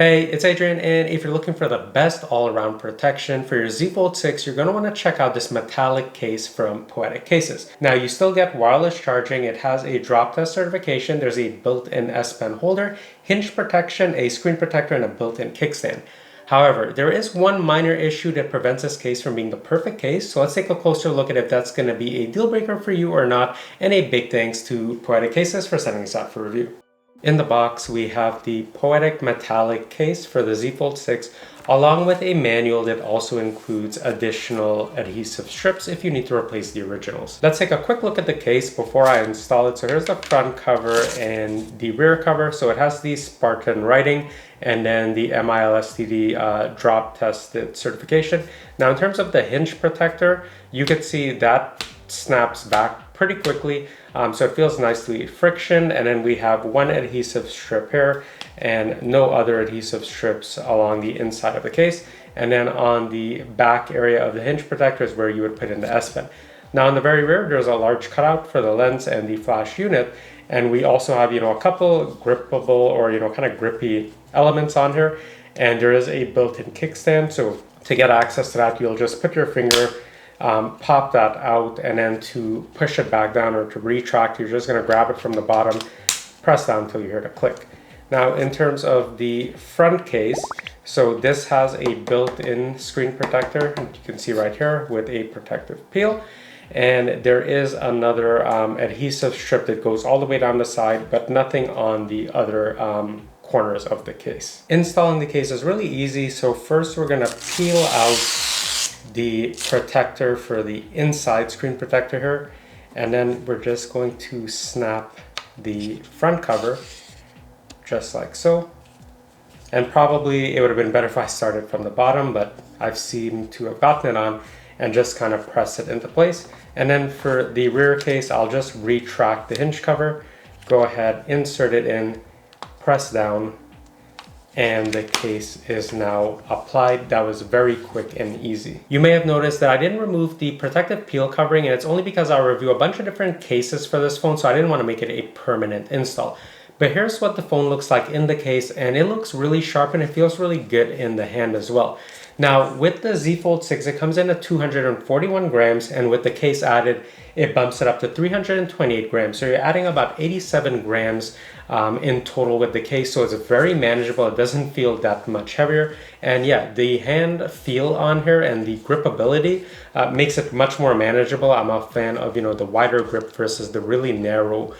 Hey, it's Adrian, and if you're looking for the best all-around protection for your Z Fold 6, you're going to want to check out this metallic case from Poetic Cases. Now, you still get wireless charging, it has a drop test certification, there's a built-in SPen holder, hinge protection, a screen protector, and a built-in kickstand. However, there is one minor issue that prevents this case from being the perfect case, so let's take a closer look at if that's going to be a deal breaker for you or not, and a big thanks to Poetic Cases for sending this out for review. In the box, we have the Poetic metallic case for the Z Fold 6, along with a manual that also includes additional adhesive strips if you need to replace the originals. Let's take a quick look at the case before I install it. So here's the front cover and the rear cover. So it has the Spartan writing and then the MILSTD drop tested certification. Now in terms of the hinge protector, you can see that snaps back pretty quickly, so it feels nicely friction, and then we have one adhesive strip here and no other adhesive strips along the inside of the case, and then on the back area of the hinge protector is where you would put in the SPen. Now in the very rear, there's a large cutout for the lens and the flash unit, and we also have a couple grippable or kind of grippy elements on here, and there is a built-in kickstand. So to get access to that, you'll just put your finger, pop that out, and then to push it back down or to retract, you're just going to grab it from the bottom, press down until you hear the click. Now in terms of the front case, so this has a built-in screen protector, you can see right here, with a protective peel, and there is another adhesive strip that goes all the way down the side, but nothing on the other corners of the case. Installing the case is really easy. So first we're going to peel out the protector for the inside screen protector here, and then we're just going to snap the front cover just like so. And probably it would have been better if I started from the bottom, but I've seemed to have gotten it on, and just kind of press it into place. And then for the rear case, I'll just retract the hinge cover, go ahead, insert it in, press down, and the case is now applied. That was very quick and easy. You may have noticed that I didn't remove the protective peel covering, and it's only because I'll review a bunch of different cases for this phone, so I didn't want to make it a permanent install. But here's what the phone looks like in the case, and it looks really sharp and it feels really good in the hand as well. Now with the Z Fold 6, it comes in at 241 grams, and with the case added, it bumps it up to 328 grams. So you're adding about 87 grams in total with the case, so it's very manageable. It doesn't feel that much heavier, and yeah, the hand feel on here and the gripability makes it much more manageable. I'm a fan of the wider grip versus the really narrow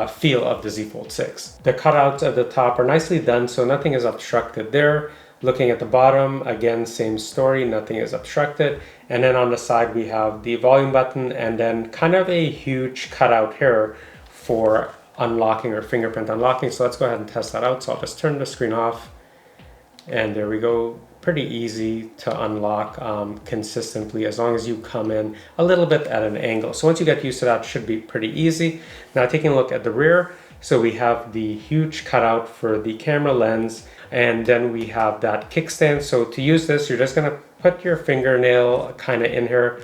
feel of the Z Fold 6. The cutouts at the top are nicely done, so nothing is obstructed there. Looking at the bottom, again, same story, nothing is obstructed. And then on the side, we have the volume button, and then kind of a huge cutout here for unlocking or fingerprint unlocking. So let's go ahead and test that out. So I'll just turn the screen off, and there we go. Pretty easy to unlock consistently, as long as you come in a little bit at an angle. So once you get used to that, it should be pretty easy. Now taking a look at the rear, so we have the huge cutout for the camera lens, and then we have that kickstand. So to use this, you're just gonna put your fingernail kind of in here,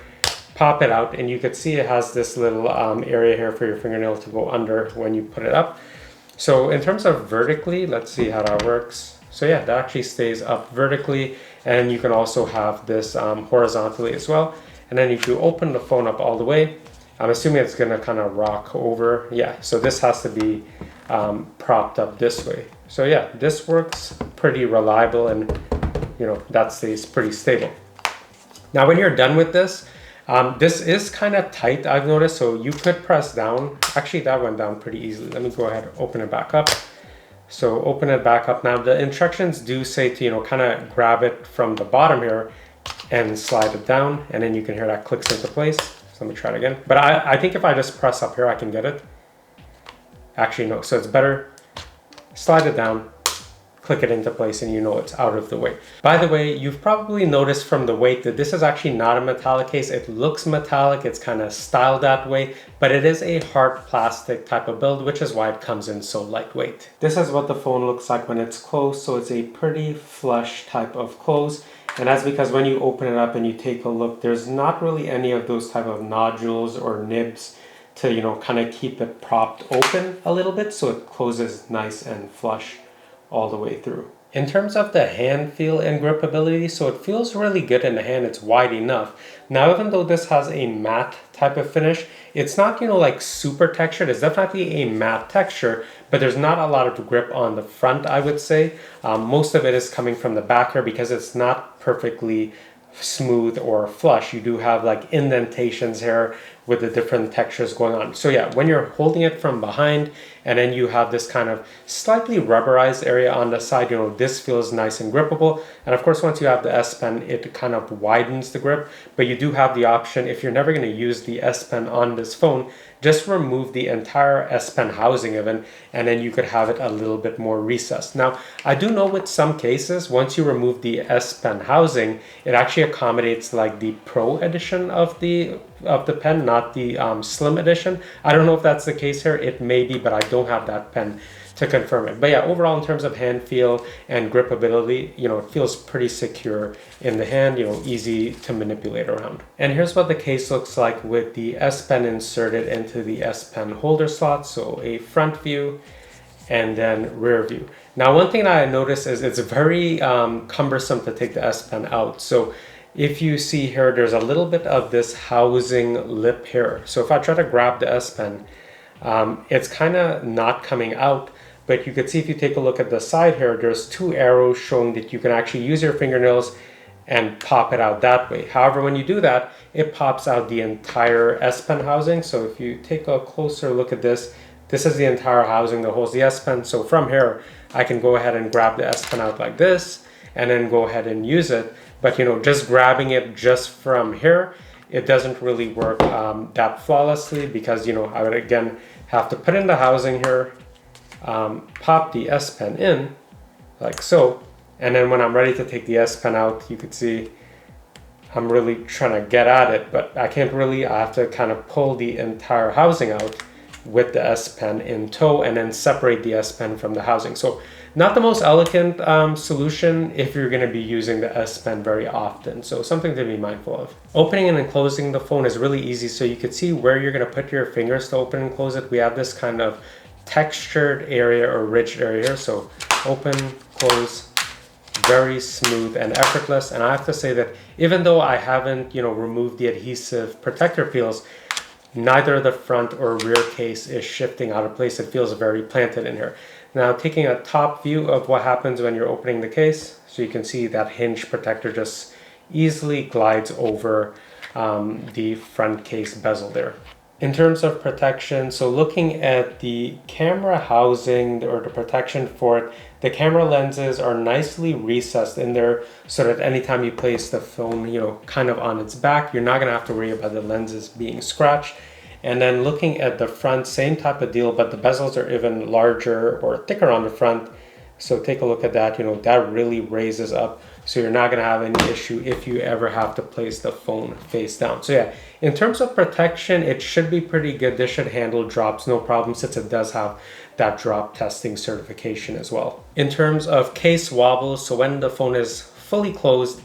pop it out, and you could see it has this little area here for your fingernail to go under when you put it up. So in terms of vertically, let's see how that works. So yeah, that actually stays up vertically, and you can also have this horizontally as well. And then if you open the phone up all the way, I'm assuming it's gonna kind of rock over. Yeah, so this has to be propped up this way. So yeah, this works pretty reliable, and that stays pretty stable. Now when you're done with this, this is kind of tight, I've noticed, so you could press down. Actually, that went down pretty easily. Let me go ahead and open it back up. So open it back up. Now the instructions do say to kind of grab it from the bottom here and slide it down, and then you can hear that clicks into place. So let me try it again. But I think if I just press up here, I can get it. Actually, no. So it's better. Slide it down, click it into place, and it's out of the way. By the way, you've probably noticed from the weight that this is actually not a metallic case. It looks metallic, it's kind of styled that way, but it is a hard plastic type of build, which is why it comes in so lightweight. This is what the phone looks like when it's closed, so it's a pretty flush type of close. And that's because when you open it up and you take a look, there's not really any of those type of nodules or nibs to kind of keep it propped open a little bit, so it closes nice and flush all the way through. In terms of the hand feel and gripability, so it feels really good in the hand, it's wide enough. Now, even though this has a matte type of finish, it's not, like super textured. It's definitely a matte texture, but there's not a lot of grip on the front, I would say. Most of it is coming from the back here because it's not perfectly smooth or flush. You do have like indentations here with the different textures going on. So yeah, when you're holding it from behind and then you have this kind of slightly rubberized area on the side, this feels nice and grippable. And of course, once you have the S Pen, it kind of widens the grip, but you do have the option, if you're never going to use the S Pen on this phone, just remove the entire S Pen housing of it, and then you could have it a little bit more recessed. Now, I do know with some cases, once you remove the S Pen housing, it actually accommodates like the Pro edition of the pen, not the Slim edition. I don't know if that's the case here. It may be, but I don't have that pen to confirm it. But yeah, overall, in terms of hand feel and gripability, it feels pretty secure in the hand, easy to manipulate around. And here's what the case looks like with the S Pen inserted into the S Pen holder slot. So a front view and then rear view. Now, one thing that I noticed is it's very cumbersome to take the S Pen out. So if you see here, there's a little bit of this housing lip here. So if I try to grab the S Pen, it's kind of not coming out. But you could see if you take a look at the side here, there's two arrows showing that you can actually use your fingernails and pop it out that way. However, when you do that, it pops out the entire S Pen housing. So if you take a closer look at this, this is the entire housing that holds the S Pen. So from here, I can go ahead and grab the S Pen out like this and then go ahead and use it. But just grabbing it just from here, it doesn't really work that flawlessly because I would again have to put in the housing here, pop the S Pen in like so, and then when I'm ready to take the S Pen out, you could see I'm really trying to get at it, but I can't really. I have to kind of pull the entire housing out with the S Pen in tow and then separate the S Pen from the housing. So not the most elegant solution if you're going to be using the S Pen very often. So something to be mindful of. Opening and closing the phone is really easy. So you could see where you're going to put your fingers to open and close it. We have this kind of textured area or rigid area here. So open, close, very smooth and effortless. And I have to say that even though I haven't, removed the adhesive protector peels, neither the front or rear case is shifting out of place. It feels very planted in here. Now, taking a top view of what happens when you're opening the case, so you can see that hinge protector just easily glides over the front case bezel there. In terms of protection, so looking at the camera housing or the protection for it, the camera lenses are nicely recessed in there so that anytime you place the phone, kind of on its back, you're not going to have to worry about the lenses being scratched. And then looking at the front, same type of deal, but the bezels are even larger or thicker on the front. So take a look at that, that really raises up. So you're not gonna have any issue if you ever have to place the phone face down. So yeah, in terms of protection, it should be pretty good. This should handle drops, no problem, since it does have that drop testing certification as well. In terms of case wobble, so when the phone is fully closed,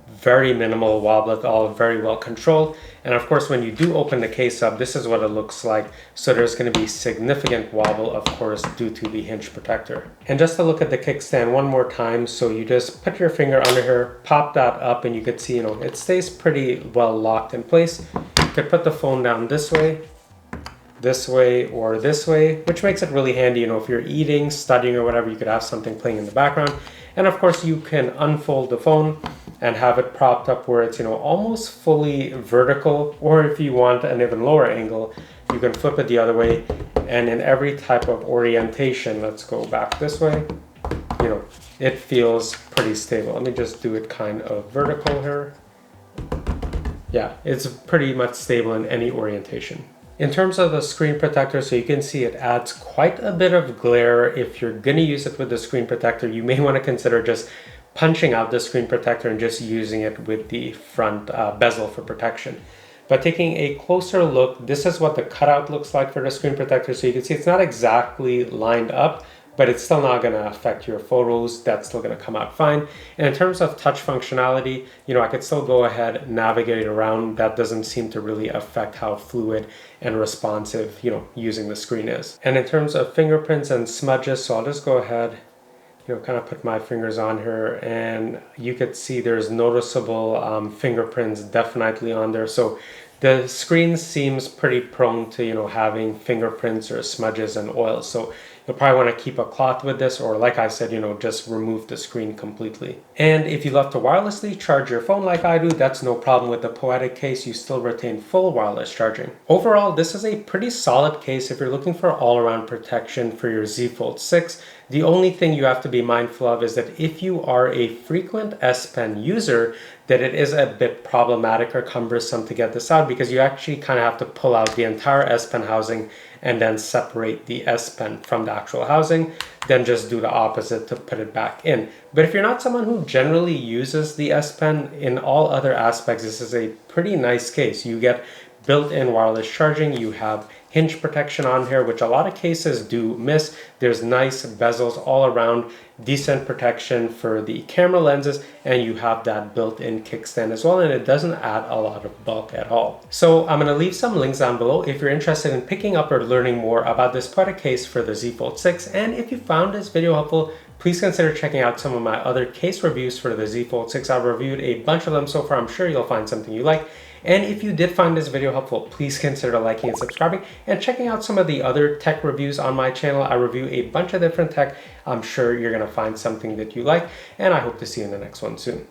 very minimal wobble at all, very well controlled. And of course, when you do open the case up, this is what it looks like. So there's going to be significant wobble, of course, due to the hinge protector. And just to look at the kickstand one more time, so you just put your finger under here, pop that up, and you could see, it stays pretty well locked in place. You could put the phone down this way, or this way, which makes it really handy. If you're eating, studying, or whatever, you could have something playing in the background. And of course, you can unfold the phone and have it propped up where it's, almost fully vertical, or if you want an even lower angle, you can flip it the other way. And in every type of orientation, let's go back this way, it feels pretty stable. Let me just do it kind of vertical here. Yeah, it's pretty much stable in any orientation. In terms of the screen protector, so you can see it adds quite a bit of glare. If you're gonna use it with the screen protector, you may wanna consider just punching out the screen protector and just using it with the front bezel for protection. But taking a closer look, this is what the cutout looks like for the screen protector. So you can see it's not exactly lined up, but it's still not gonna affect your photos. That's still gonna come out fine. And in terms of touch functionality, I could still go ahead and navigate around. That doesn't seem to really affect how fluid and responsive, using the screen is. And in terms of fingerprints and smudges, so I'll just go ahead, kind of put my fingers on here, and you could see there's noticeable fingerprints definitely on there. So the screen seems pretty prone to, having fingerprints or smudges and oil. So you'll probably want to keep a cloth with this, or like I said, just remove the screen completely. And if you love to wirelessly charge your phone like I do, that's no problem with the Poetic case. You still retain full wireless charging. Overall, this is a pretty solid case if you're looking for all-around protection for your Z Fold 6. The only thing you have to be mindful of is that if you are a frequent SPen user, that it is a bit problematic or cumbersome to get this out, because you actually kind of have to pull out the entire SPen housing and then separate the SPen from the actual housing, then just do the opposite to put it back in. But if you're not someone who generally uses the SPen, in all other aspects, this is a pretty nice case. You get built-in wireless charging, you have hinge protection on here, which a lot of cases do miss. There's nice bezels all around, decent protection for the camera lenses, and you have that built-in kickstand as well, and it doesn't add a lot of bulk at all. So I'm going to leave some links down below if you're interested in picking up or learning more about this Poetic case for the Z Fold 6. And if you found this video helpful, please consider checking out some of my other case reviews for the Z Fold 6. I've reviewed a bunch of them so far. I'm sure you'll find something you like. And if you did find this video helpful, please consider liking and subscribing and checking out some of the other tech reviews on my channel. I review a bunch of different tech. I'm sure you're going to find something that you like, and I hope to see you in the next one soon.